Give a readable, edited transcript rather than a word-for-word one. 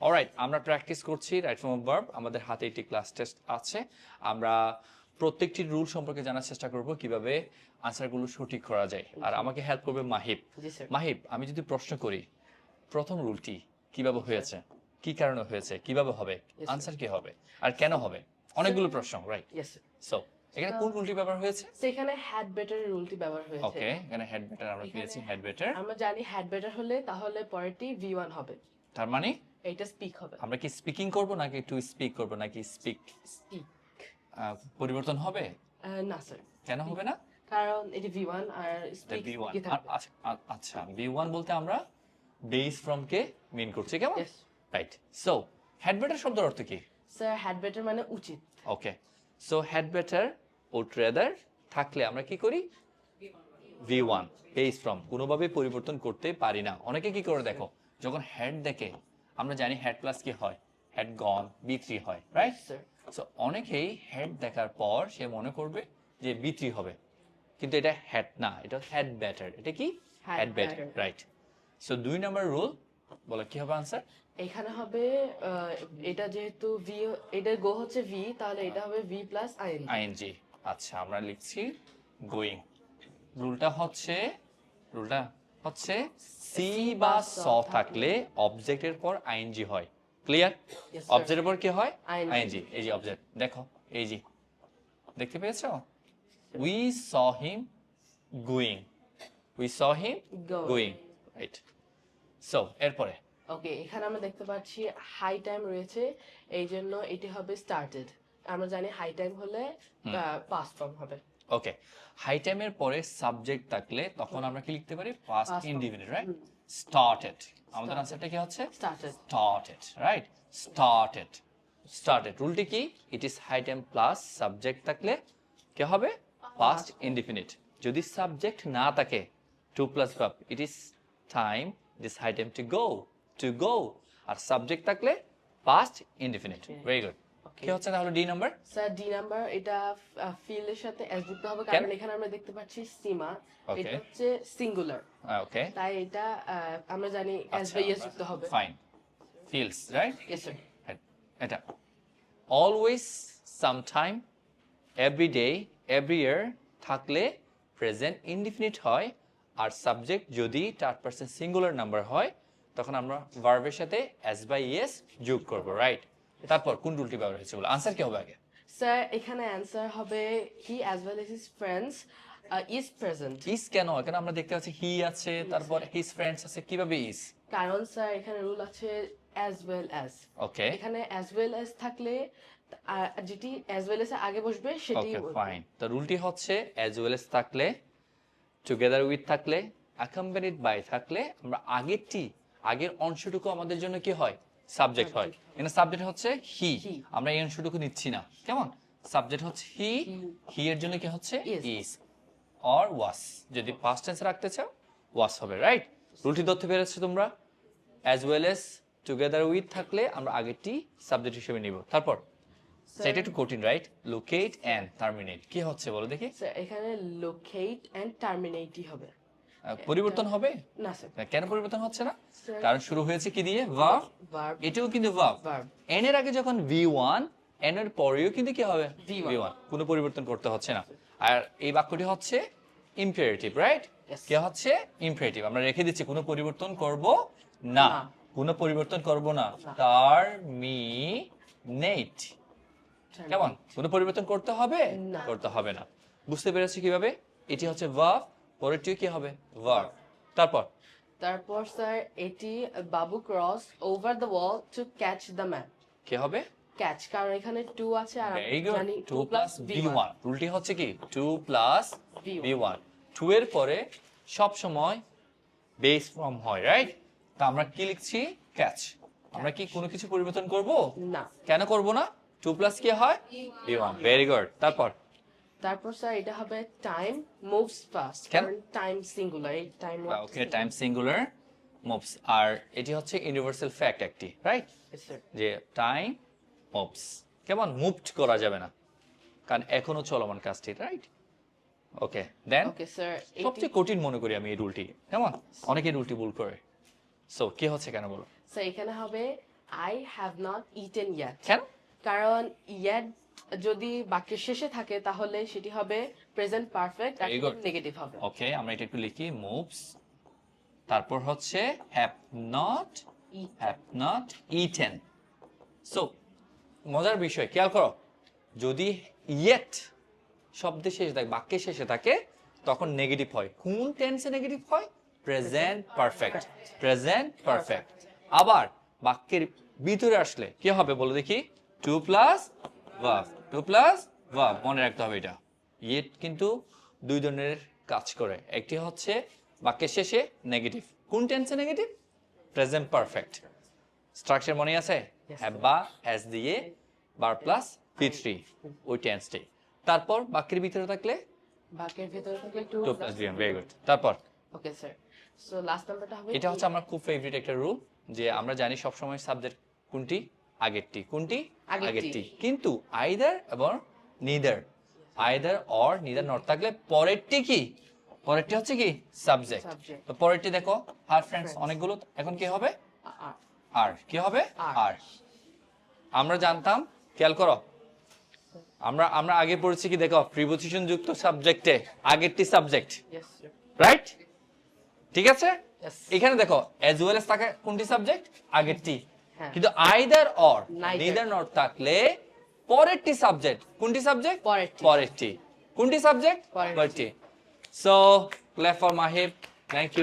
Alright, আমরা practice করছি right form of verb. আমাদের হাতে একটি ক্লাস টেস্ট আছে। আমরা প্রত্যেকটি রুল সম্পর্কে জানার চেষ্টা করব কিভাবে আনসারগুলো সঠিক করা যায়। আর আমাকে হেল্প করবে মাহিব। জি স্যার। মাহিব, আমি যদি প্রশ্ন করি প্রথম রুলটি কিভাবে হয়েছে, কি কারণে হয়েছে, কিভাবে হবে, sir. আনসার কি হবে আর কেন হবে, অনেকগুলো প্রশ্ন, রাইট? Yes sir. সো এখানে কোন রুলটি ব্যবহার হয়েছে? সেখানে হ্যাড বেটার রুলটি ব্যবহার হয়েছে। ওকে, এখানে হেড বেটার আমরা পেয়েছি, হেড বেটার। আমরা জানি হ্যাড বেটার হলে তাহলে পরেরটি V1 হবে, তার মানে এটা স্পিক হবে। আমরা কি স্পিকিং করব নাকি টু স্পিক করব নাকি স্পিক স্পিক পরিবর্তন হবে? না স্যার, কেন হবে না? কারণ এটি V1 আর স্পিক B1 কি থাকবে। আচ্ছা, B1 বলতে আমরা বেস ফ্রম কে মিন করছি, কেমন? Yes. Right. So had better শব্দের অর্থ কি? স্যার হ্যাড বেটার মানে উচিত। Okay, so had better would rather থাকলে আমরা কি করি? V1 বেস ফ্রম কোনোভাবে পরিবর্তন করতে পারি না। অনেকে কি করে দেখো, যখন হেড দেখে আমরা জানি হেড প্লাস কি হয়, হেড গন B3 হয়, রাইট? স্যার সো অনেকেই হেড দেখার পর সে মনে করবে যে B3 হবে, কিন্তু এটা হেড না, এটা হেড বেটার। এটা কি? Head head better, better. Right. So 2 number rule বলে কি হবে আনসার? এখানে হবে এটা যেহেতু V, এটা গো হচ্ছে V, তাহলে এটা হবে V প্লাস আইএনজি। আইএনজি। আচ্ছা, আমরা লিখছি গোয়িং। রুলটা হচ্ছে সি বা স থাকলে অবজেক্টের পর আইএনজি হয়। ক্লিয়ার? Yes, sir. অবজেক্টের পর কি হয়? ING. আইএনজি। এই যে অবজেক্ট, দেখো এই যে, দেখতে পেয়েছো? We saw him going, we saw him Going. Going, right. So এরপরে ওকে, এখানে আমরা দেখতে পাচ্ছি হাই টাইম রয়েছে, এই জন্য এটি হবে স্টার্টেড। আমরা জানি হাই টাইম হলে পাস্ট ফর্ম হবে। ওকে, হাই টাইমের পরে সাবজেক্ট থাকলে তখন আমরা কি লিখতে পারি? Past Past form. Indefinite, right? Started. আমাদের Started. আনসারটা কি হচ্ছে? স্টার্টেড। Started, right? স্টার্টেড রুলটি কি? It is high time plus subject থাকলে কি হবে? Past indefinite. যদি সাবজেক্ট না থাকে, to plus verb, it is time, it is high time to go. আর সাবজেক্ট থাকলে পাস্ট ইনডিফিনিট। Very good. কি হচ্ছে তাহলে D number? Sir D number, এটা ফিল্ডের সাথে এস যুক্ত হবে, কেন? কারণ এখানে আমরা দেখতে পাচ্ছি সীমা, Okay. এটা হচ্ছে সিঙ্গুলার, ওকে, তাই এটা আমরা জানি এস বাই এস যুক্ত হবে। Fine. Feels, right? Yes sir. এটা always, sometime, every day, every year থাকলে প্রেজেন্ট ইনডিফিনিট হয়। আর সাবজেক্ট যদি থার্ড পারসন সিঙ্গুলার নাম্বার হয়, তখন আমরা ভার্বের সাথে এস বাই এস যোগ করব, রাইট? তারপর কোন রুলটি ব্যবহার হয়েছে বলে আনসার কি হবে আগে? স্যার এখানে অ্যান্সার হবে হি as well as his friends is present. Is কেন? এখানে আমরা দেখতে পাচ্ছি হি আছে, তারপর হিজ ফ্রেন্ডস আছে, কিভাবে ইজ? কারণ স্যার এখানে রুল আছে অ্যাজ ওয়েল অ্যাজ। ওকে, এখানে অ্যাজ ওয়েল অ্যাজ থাকলে যেটি অ্যাজ ওয়েল এজ আগে বসবে সেটি ওকে, ফাইন। তো রুলটি হচ্ছে অ্যাজ ওয়েল এজ থাকলে, টুগেদার উইথ থাকলে, অ্যাকম্পানিড বাই থাকলে আমরা আগের অংশটুকু আমাদের জন্য কি হয়? সাবজেক্ট হয়। এখানে সাবজেক্ট হচ্ছে হি, He. আমরা এই অংশটুকু নিচ্ছি না, কেমন? সাবজেক্ট হচ্ছে হি এর জন্য কি হচ্ছে? Is. ইজ অর ওয়াস। যদি পাস্ট টেন্স রাখতে চাও ওয়াস হবে, রাইট? রুলটি ধরতে পেরেছো তোমরা? As well as together with থাকলে আমরা আগেরটি সাবজেক্ট হিসেবে নিব। তারপর সেটা একটু কঠিন, রাইট? লোকেট এন্ড টার্মিনেট কি হচ্ছে বলো দেখি? স্যার এখানে লোকেট এন্ড টার্মিনেটই হবে। পরিবর্তন হবে না স্যার, কেন? পরিবর্তন হচ্ছে না Sir. কারণ শুরু হয়েছে কি দিয়ে? ভার্ব। ভার্ব। এটাও কিন্তু ভার্ব। Verb. এন এর আগে যখন V1, এন এর পরেও কিন্তু কি হবে? V1. কোনো পরিবর্তন করতে হচ্ছে না। আর এই বাক্যটি হচ্ছে ইম্পেরেটিভ, রাইট? Yes. কি হচ্ছে? ইম্পেরেটিভ। আমরা রেখে দিচ্ছি কোনো পরিবর্তন করব না, না। কোনো পরিবর্তন করব না। না। টার্মিনেট, কেমন? কোনো পরিবর্তন করতে হবে? না। করতে হবে না। বুঝতে পেরেছি কিভাবে? এটি হচ্ছে ভার্ব, পরেরটিও কি হবে? ভার্ব। তারপর স্যার এটি বাবু cross over the wall to catch the man. কি হবে? ক্যাচ, কারণ এখানে 2 আছে আর ভেরি আমরা গুড। জানি 2 2 প্লাস V1। V1 রুলটি হচ্ছে কি? 2 প্লাস V1। V1। 2 এর পরে সব সময় বেস ফর্ম হয়, রাইট? তা আমরা কি লিখছি? ক্যাচ। আমরা কি কোনো কিছু পরিবর্তন করব? না। কেন করব না? 2 প্লাস কি হয়? V1। Very good. তারপর স্যার এটা হবে টাইম মুভস ফাস্ট, কেন? কারণ টাইম সিঙ্গুলার, এই time okay, time singular moves. আর এটি হচ্ছে ইউনিভার্সাল ফ্যাক্ট একটি, রাইট? স্যার। যে টাইম মুভস, কেমন? মুভড করা যাবে না, কারণ এখনো চলমান কাজটি, রাইট? ওকে, দেন ওকে স্যার সবচেয়ে কঠিন মনে করি আমি এই রুলটি, কেমন? অনেকে রুলটি ভুল করে। সো কি হচ্ছে কেন বলো? স্যার এখানে হবে I have not eaten yet. কেন? কারণ yet যদি বাক্যের শেষে থাকে তাহলে সেটি হবে প্রেজেন্ট পারফেক্ট আর Very good. নেগেটিভ হবে। ওকে, আমরা এটা একটু লিখি, মুভস, তারপর হচ্ছে have not eaten. সো মজার বিষয় খেয়াল করো, যদি yet শব্দের শেষে থাকে, বাক্যের শেষে থাকে, তখন নেগেটিভ হয়। কোন টেন্সে নেগেটিভ হয়? Present perfect. Present perfect. আবার বাক্যের ভিতরে আসলে কি হবে বলো দেখি? 2 প্লাস ভার্ব, 2 প্লাস ভার্ব। মনে রাখতে হবে এটা। ইয়েট কিন্তু দুই ধরনের কাজ করে। একটি হচ্ছে বাক্যের শেষে নেগেটিভ। কোন টেন্সে নেগেটিভ? Present perfect. স্ট্রাকচার মনে আছে? হ্যাভ বা হ্যাজ দিয়ে বার প্লাস V3 ওই টেন্সটি। তারপর বাক্যের ভিতরে থাকলে বাক্যের ভিতরে থাকলে 2 প্লাস V1। Very good. তারপর ওকে স্যার। সো লাস্ট নাম্বারটা হবে এটা হচ্ছে আমার খুব ফেভারিট একটা রুল, যে আমরা জানি সবসময় সাবজেক্ট কোনটি? আগেরটি। কোনটি? আগেরটি। কিন্তু আইদার এবং neither, either or neither not থাকলে পরেরটি কি? পরেরটি হচ্ছে কি? সাবজেক্ট। Subject. তো পরেরটি দেখো, আর ফ্রেন্ডস অনেকগুলো, এখন কি হবে? আর আর কি হবে? আর। আর। আমরা জানতাম, খেয়াল করো, আমরা আমরা আগে পড়েছি কি দেখো, প্রিপোজিশন যুক্ত সাবজেক্টে আগেরটি সাবজেক্ট, ইয়েস স্যার। রাইট? ঠিক আছে? Yes. এখানে দেখো অ্যাজ ওয়েল এস থাকে কোনটি সাবজেক্ট? আগেরটি। হ্যাঁ। কিন্তু either or Neither. Neither not থাকলে পরেরটি সাবজেক্ট। কোনটি সাবজেক্ট? পরেরটি। পরেরটি। কোনটি সাবজেক্ট? পরেরটি। পরেরটি। So clap for Mahib, thank you.